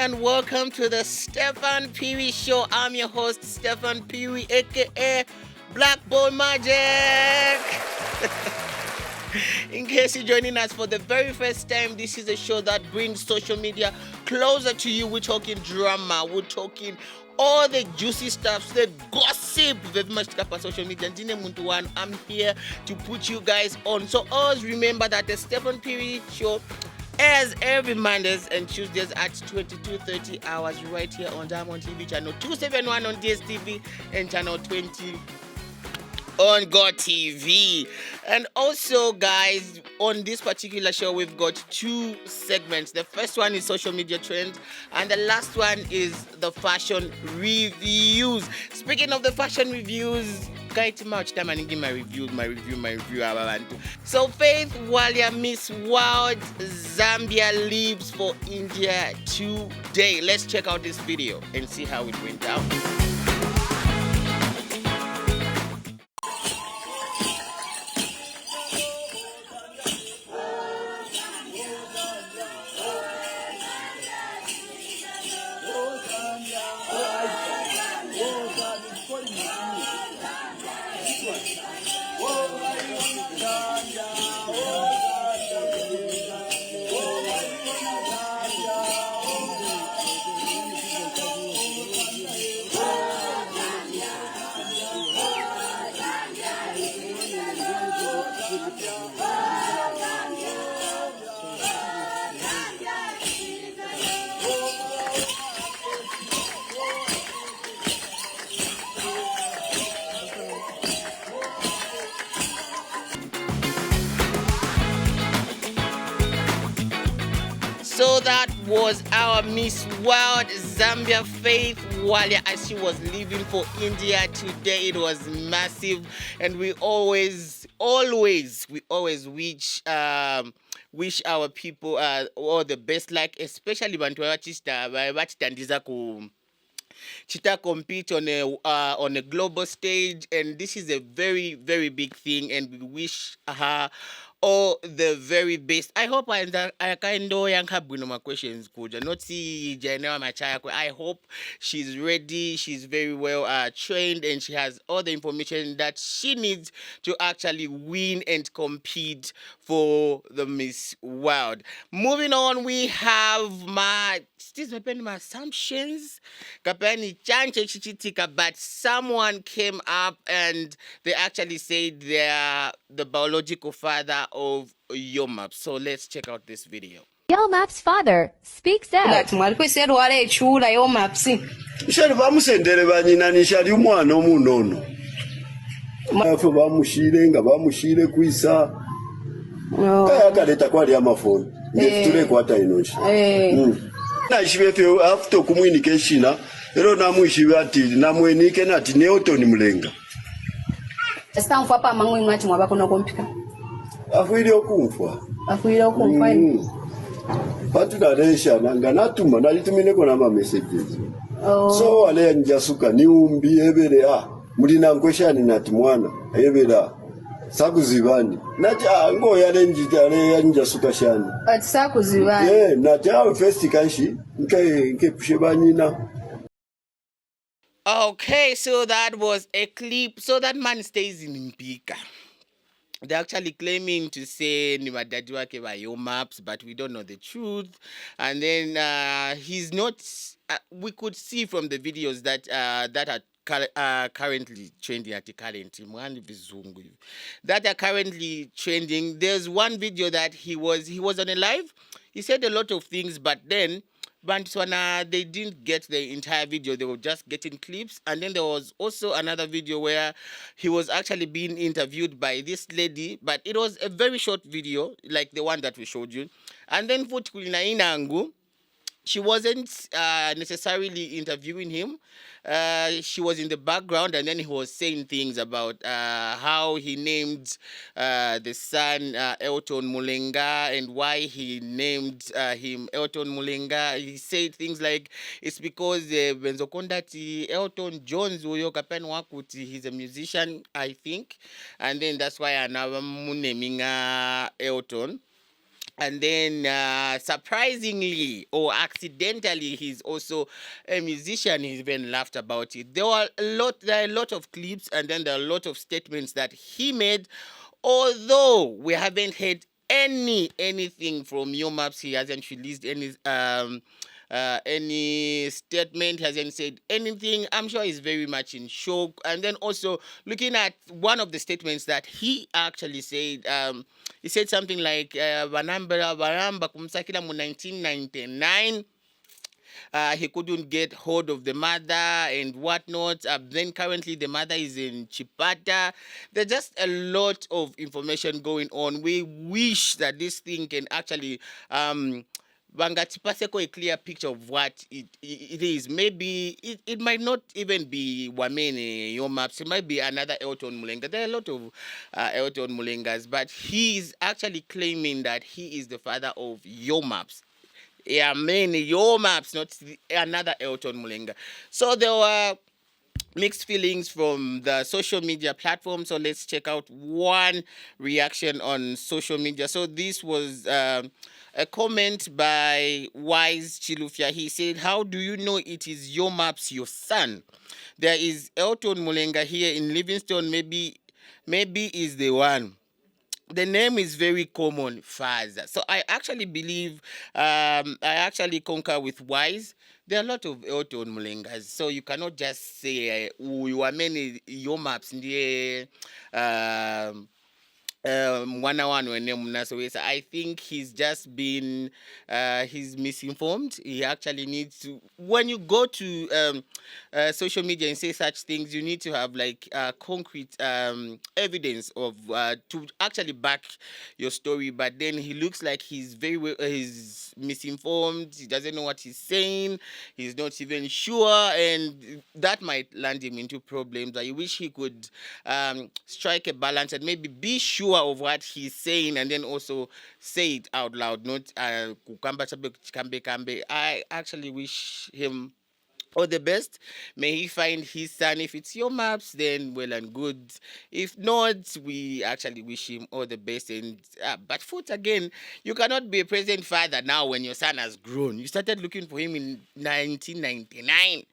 and welcome to the Steffan Phiri Show. I'm your host, Steffan Phiri, aka Black Ball Magic. In case you're joining us for the very first time, this is a show that brings social media closer to you. We're talking drama, we're talking all the juicy stuff, the gossip, very much on social media. I'm here to put you guys on. So always remember that the Steffan Phiri Show airs every Mondays and Tuesdays at 22:30 hours right here on Diamond TV channel 271 on DSTV and channel 20 on God TV. And also, guys, on this particular show, we've got two segments. The first one is social media trends, and the last one is the fashion reviews. Speaking of the fashion reviews, guys, much time and give my review. So Faith Bwalya, Miss World Zambia, leaves for India today. Let's check out this video and see how it went down. So that was our Miss World Zambia, Faith Bwalya, as she was leaving for India today. It was massive, and we always wish our people all the best, like especially bantu vachitandiza Chita compete on a global stage, and this is a very, very big thing, and we wish her all the very best. I hope I kind of my questions kuja not see Janewa Machaya. I hope she's ready, she's very well trained, and she has all the information that she needs to actually win and compete for the Miss World. Moving on, we have my assumptions. But someone came up and they actually said they're the biological father of Yomap. So let's check out this video. Yomap's father speaks out. After communication, ero namwishiwe ati namwenike nati neotoni mulenga. Stanfu hapa mangwe ngati mwabako no Mpika. Afuire okumfwa. Afuire okumfwa. Patu daresha nanga natuma nalitumine kona ma messages. So ale njasuka ni umbi ebere mulina nkweshani nati mwana ebera sakuzibani nati ngo yale njitale njasuka shani ati sakuzibani nati first kanshi nke pushebanyina. Okay, so that was a clip. So that man stays in Mpika. They're actually claiming to say ni madadi wake ba Yomaps, but we don't know the truth. And then he's not. We could see from the videos that are currently trending at the current that are currently trending. There's one video that he was on a live. He said a lot of things, but then they didn't get the entire video. They were just getting clips. And then there was also another video where he was actually being interviewed by this lady, but it was a very short video, like the one that we showed you. And then she wasn't necessarily interviewing him. She was in the background, and then he was saying things about how he named the son Elton Mulenga and why he named him Elton Mulenga. He said things like, it's because Benzokondati Elton Jones he's a musician, I think, and then that's why I'm naming Elton. And then surprisingly or accidentally, he's also a musician. He's even laughed about it. There are a lot of clips, and then there are a lot of statements that he made, although we haven't heard anything from Yo Maps. He hasn't released any statement, hasn't said anything. I'm sure he's very much in shock. And then also looking at one of the statements that he actually said, he said something like Baramba kumsakila mu 1999. He couldn't get hold of the mother and whatnot. Then currently the mother is in Chipata. There's just a lot of information going on. We wish that this thing can actually Bangatipaseko a clear picture of what it is. Maybe it might not even be Wamene, Yo Maps. It might be another Elton Mulenga. There are a lot of Elton Mulengas, but he's actually claiming that he is the father of Yo Maps. Yeah, mainly Yo Maps, not another Elton Mulenga. So there were mixed feelings from the social media platform. So let's check out one reaction on social media. So this was a comment by Wise Chilufya. He said, "How do you know it is Yo Maps, your son? There is Elton Mulenga here in Livingstone. Maybe is the one. The name is very common, Faza." So I actually believe, I actually concur with Wise. There are a lot of Elton Mulengas, so you cannot just say, you are many Yo Maps, I think he's just been he's misinformed. He actually needs to, when you go to social media and say such things, you need to have like concrete evidence of to actually back your story. But then he looks like he's he's misinformed. He doesn't know what he's saying. He's not even sure, and that might land him into problems. I wish he could strike a balance and maybe be sure of what he's saying, and then also say it out loud, not kukamba chabe kambe kambe. I actually wish him all the best. May he find his son. If it's Yo Maps, then well and good. If not, we actually wish him all the best. And but foot again, you cannot be a present father now when your son has grown. You started looking for him in 1999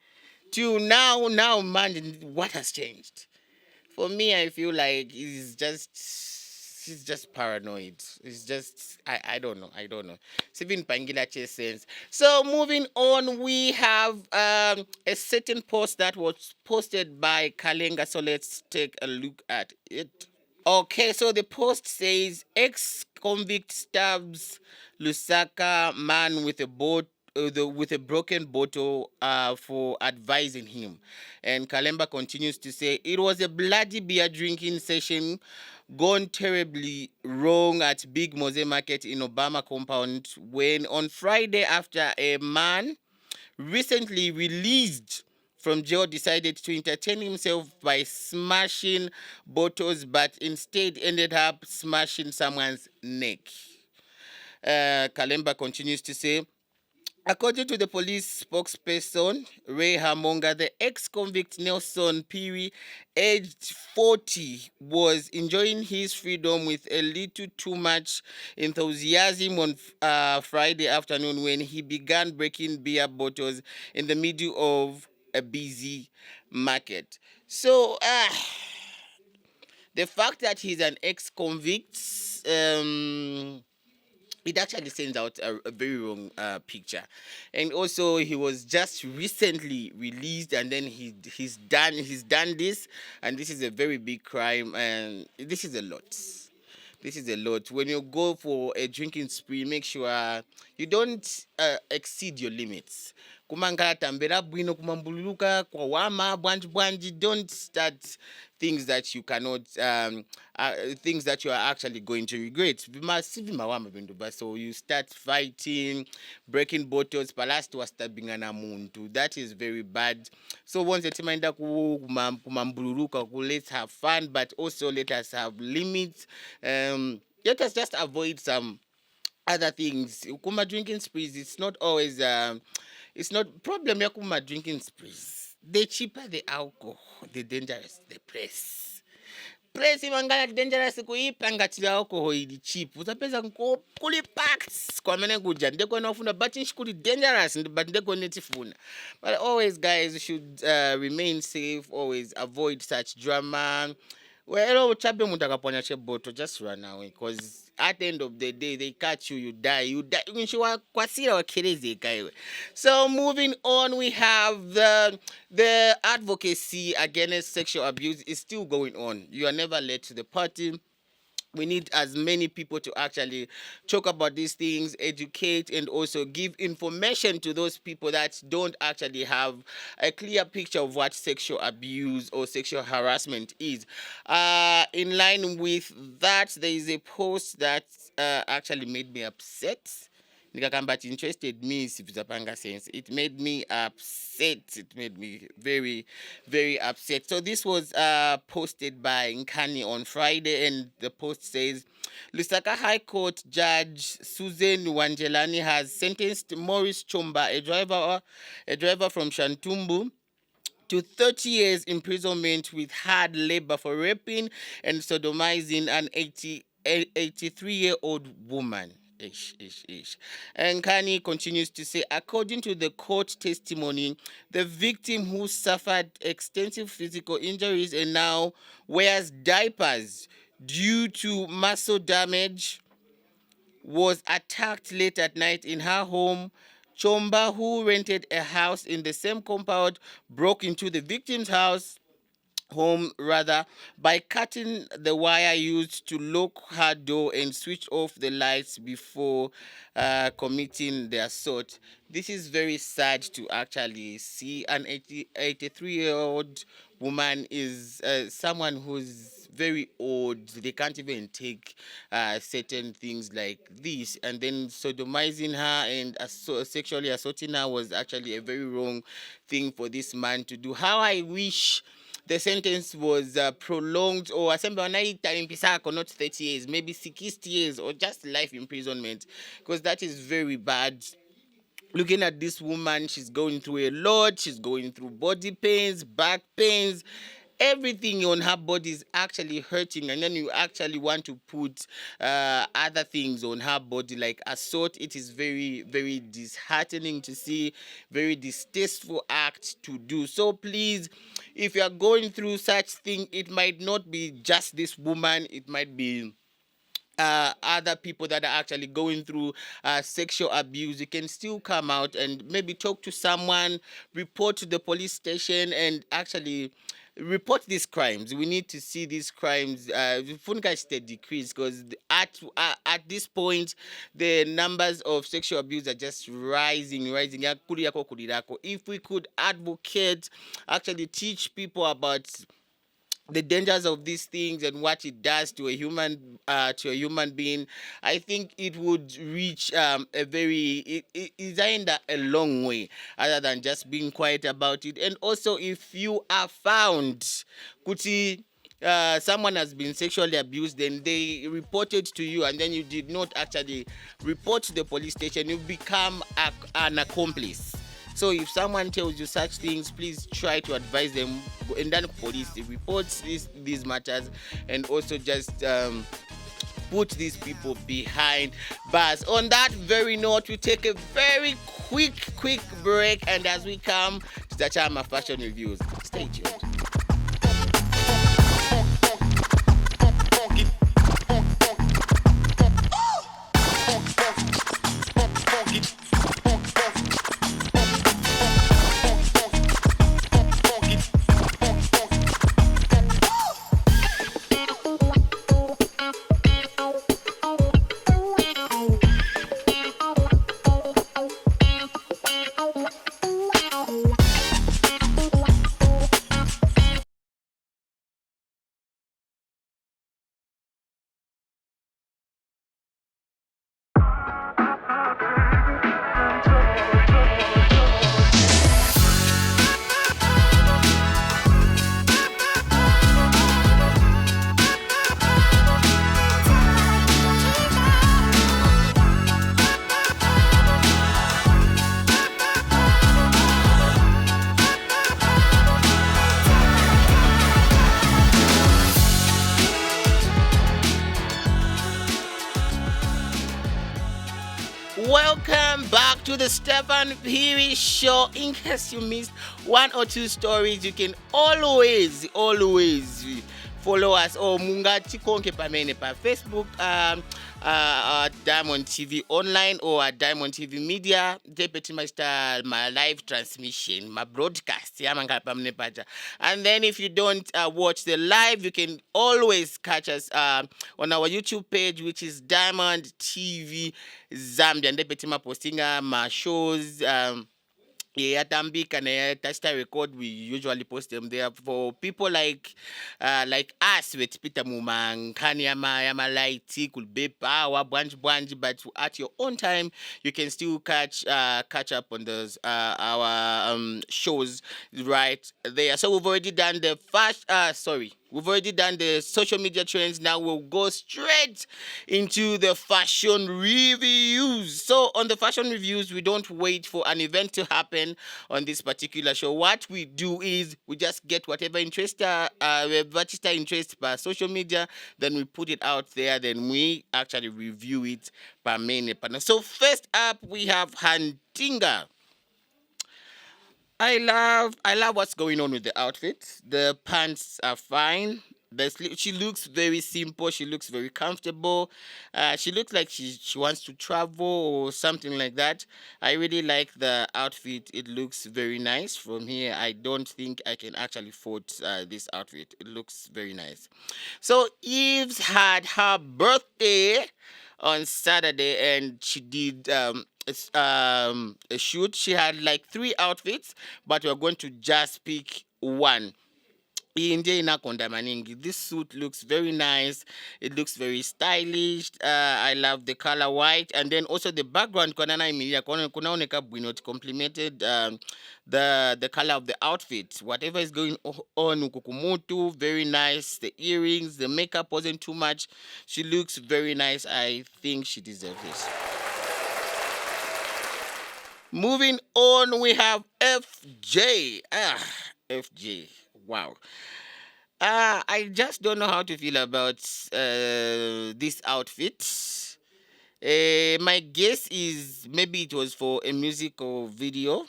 to now, man, what has changed? For me, I feel like he's just paranoid. It's just I don't know. Steven Pangila chase sense. So moving on, we have a certain post that was posted by Kalenga. So let's take a look at it. Okay, so the post says ex-convict stabs Lusaka man with a with a broken bottle for advising him. And Kalemba continues to say, "It was a bloody beer drinking session gone terribly wrong at Big Mose Market in Obama compound when on Friday, after a man recently released from jail decided to entertain himself by smashing bottles, but instead ended up smashing someone's neck." Kalemba continues to say, according to the police spokesperson, Ray Hamonga, the ex-convict Nelson Phiri, aged 40, was enjoying his freedom with a little too much enthusiasm on Friday afternoon when he began breaking beer bottles in the middle of a busy market. So, the fact that he's an ex-convict, it actually sends out a very wrong picture. And also, he was just recently released, and then he's done this, and this is a very big crime, and this is a lot. This is a lot. When you go for a drinking spree, make sure you don't exceed your limits. Kumangala tambera bwino kumambuluka kwa wama bwanji. Don't start things that you cannot things that you are actually going to regret. So you start fighting, breaking bottles, palast was stabbing muntu. That is very bad. So once the reminder kumambuluka, let's have fun, but also let us have limits. Let us just avoid some other things. Kuma drinking sprees, it's not always it's not problem ya kuma drinking sprees. The cheaper the alcohol, the dangerous the price. crazy mangala dangerous kuipanga tili alcohol ili cheap utapeza kuli packs kwa mene kuja ndeko nofuna but nshikuli dangerous but ndeko netifuna. But always guys you should remain safe, always avoid such drama. Well, chabe mutakaponya cheboto, just run away because at the end of the day they catch you, you die. So moving on, we have the advocacy against sexual abuse is still going on. You are never late to the party. We need as many people to actually talk about these things, educate, and also give information to those people that don't actually have a clear picture of what sexual abuse or sexual harassment is. In line with that, there is a post that actually made me upset. But interested me sense. It made me upset. It made me very, very upset. So this was posted by Nkani on Friday, and the post says, Lusaka High Court Judge Susan Wanjelani has sentenced Maurice Chomba, a driver from Shantumbu, to 30 years imprisonment with hard labor for raping and sodomizing an 83-year-old woman. And Kani continues to say, according to the court testimony, the victim, who suffered extensive physical injuries and now wears diapers due to muscle damage, was attacked late at night in her home. Chomba, who rented a house in the same compound, broke into the victim's home by cutting the wire used to lock her door and switch off the lights before committing the assault. This is very sad to actually see. An 83-year-old woman is someone who's very old. They can't even take certain things like this. And then sodomizing her and sexually assaulting her was actually a very wrong thing for this man to do. How I wish the sentence was prolonged, or not 30 years, maybe 60 years, or just life imprisonment, because that is very bad. Looking at this woman, she's going through a lot. She's going through body pains, back pains. Everything on her body is actually hurting, and then you actually want to put other things on her body like assault. It is very, very disheartening to see, very distasteful act to do. So please, if you are going through such thing, it might not be just this woman, it might be other people that are actually going through sexual abuse. You can still come out and maybe talk to someone, report to the police station, and actually report these crimes. We need to see these crimes decrease, because at this point the numbers of sexual abuse are just rising. If we could advocate, actually teach people about the dangers of these things and what it does to a human being, I think it would reach a long way, other than just being quiet about it. And also, if you are found someone has been sexually abused, then they reported to you, and then you did not actually report to the police station, you become an accomplice. So if someone tells you such things, please try to advise them, and then police reports these matters, and also just put these people behind bars. On that very note, we take a very quick break, and as we come to the Chama Fashion Reviews, stay tuned. the Steffan Phiri show. In case you missed one or two stories, you can always follow us or mungati konke pamene pa Facebook, Diamond TV online or at Diamond TV Media. Deputy Master, my live transmission, my broadcast. And then if you don't watch the live, you can always catch us on our YouTube page, which is Diamond TV Zambia. And Deputy Ma posting my shows. Yeah, Mpika and Tasta record, we usually post them there for people like us with Peter Mumang, Kanyama, Yamalaiti, could be power, branch, but at your own time, you can still catch up on those our shows right there. So we've already done the we've already done the social media trends. Now we'll go straight into the fashion reviews. So on the fashion reviews, we don't wait for an event to happen on this particular show. What we do is we just get whatever interest, register interest by social media, then we put it out there, then we actually review it per minute. So first up, we have Hantinga. I love what's going on with the outfit. The pants are fine. She looks very simple. She looks very comfortable. She looks like she wants to travel or something like that. I really like the outfit. It looks very nice. From here, I don't think I can actually fault this outfit. It looks very nice. So Eve's had her birthday on Saturday, and she did a shoot. She had like 3 outfits, but we're going to just pick one. This suit looks very nice. It looks very stylish. I love the color white, and then also the background complemented the color of the outfit. Whatever is going on, ukukumutu, very nice. The earrings, the makeup wasn't too much. She looks very nice. I think she deserves this. Moving on, we have FJ. FJ. Wow. I just don't know how to feel about this outfit. My guess is maybe it was for a music video.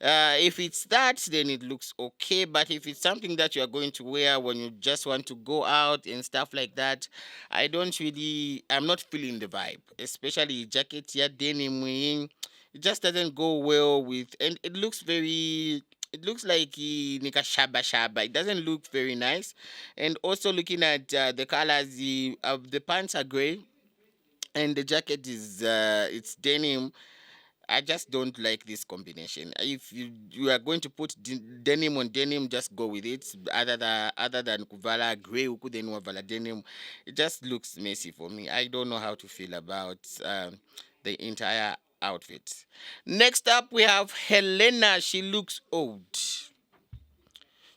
If it's that, then it looks okay. But if it's something that you are going to wear when you just want to go out and stuff like that, I'm not feeling the vibe. Especially jacket, denim, it just doesn't go well with, and it looks like nika shaba. It doesn't look very nice. And also looking at the colors, the pants are gray, and the jacket is it's denim. I just don't like this combination. If you are going to put denim on denim, just go with it. Other than kuvala gray, then wavala denim, it just looks messy for me. I don't know how to feel about the entire outfit. Next up, we have Helena. She looks old.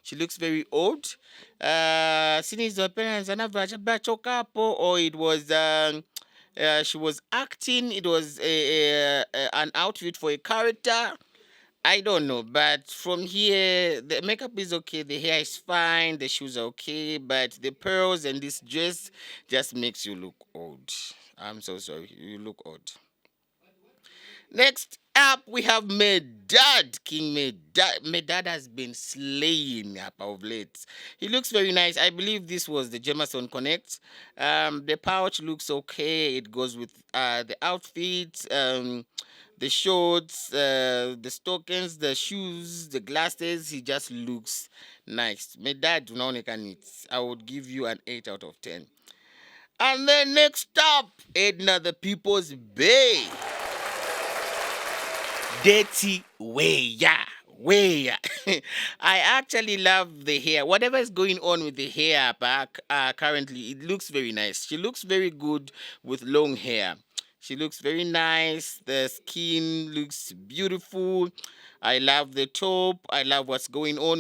She looks very old. Since her parents or it was she was acting. It was an outfit for a character. I don't know, but from here, the makeup is okay, the hair is fine, the shoes are okay, but the pearls and this dress just makes you look old. I'm so sorry, you look old. Next up, we have Medad. King Medad. Medad has been slaying up of late. He looks very nice. I believe this was the Jameson Connect. The pouch looks okay. It goes with the outfit, the shorts, the stockings, the shoes, the glasses. He just looks nice. Medad, I would give you an 8 out of 10. And then next up, Edna the People's Bay. Dirty way. I actually love the hair. Whatever is going on with the hair currently, it looks very nice. She looks very good with long hair. She looks very nice. The skin looks beautiful. I love the top. I love what's going on.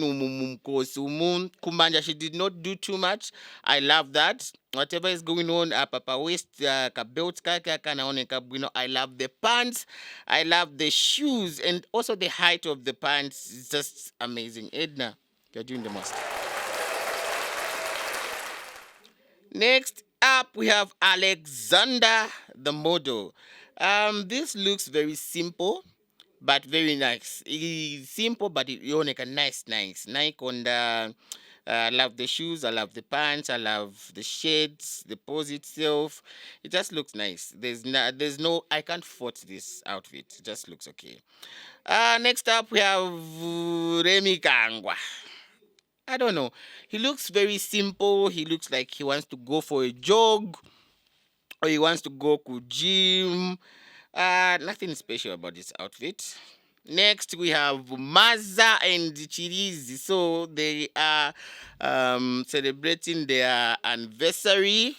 Kumanja, she did not do too much. I love that. Whatever is going on, papa waist, I love the pants. I love the shoes, and also the height of the pants is just amazing. Edna, you're doing the most. Next up, we have Alexander, the model. This looks very simple, but very nice. It's simple, but it like a nice. On the, I love the shoes. I love the pants. I love the shades, the pose itself. It just looks nice. There's no. I can't fault this outfit. It just looks okay. Next up we have Remy Kangwa. I don't know. He looks very simple. He looks like he wants to go for a jog, or he wants to go to gym. Nothing special about this outfit. Next, we have Maza and Chirizi. So they are celebrating their anniversary.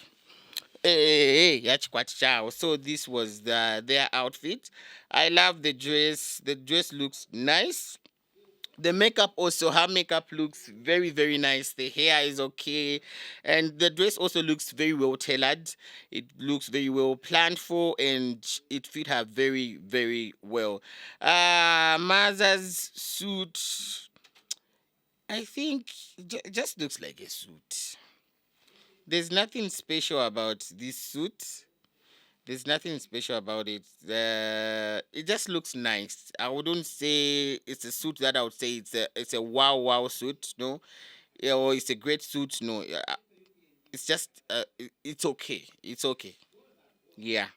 So this was their outfit. I love the dress. The dress looks nice. The makeup also, her makeup looks very, very nice. The hair is okay. And the dress also looks very well tailored. It looks very well planned for, and it fit her very, very well. Maza's suit, I think, just looks like a suit. There's nothing special about this suit. There's nothing special about it. It just looks nice. I wouldn't say it's a suit that I would say it's a wow suit, no, or it's a great suit, no. It's just it's okay. It's okay. Yeah.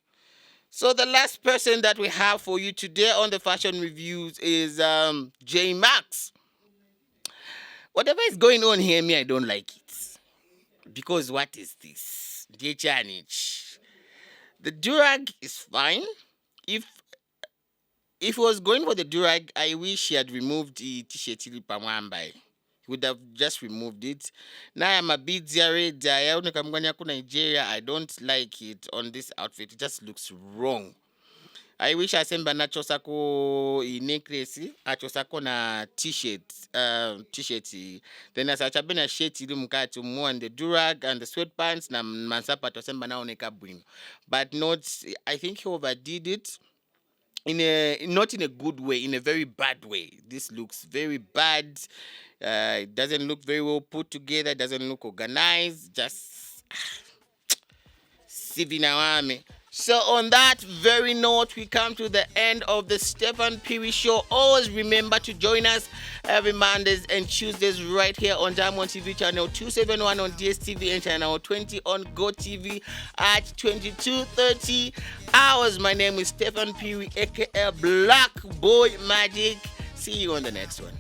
So the last person that we have for you today on the fashion reviews is J Max. Whatever is going on here, me, I don't like it, because what is this? The durag is fine. If it was going for the durag, I wish he had removed the t-shirt He would have just removed it. Now I'm a bit worried. Nigeria. I don't like it on this outfit. It just looks wrong. I wish I sent Banacho Sako necklace, Achosako na t-shirt, Then as I have a shirt, to more and the durag and the sweatpants, na mansapa to send Banana bring. But not, I think he overdid it. Not in a good way, in a very bad way. This looks very bad. It doesn't look very well put together. It doesn't look organized. Just Sivinawame. So on that very note, we come to the end of the Steffan Phiri Show. Always remember to join us every Mondays and Tuesdays right here on Diamond TV channel 271 on DSTV and channel 20 on GoTV at 22:30 hours. My name is Steffan Phiri, aka Black Boy Magic. See you on the next one.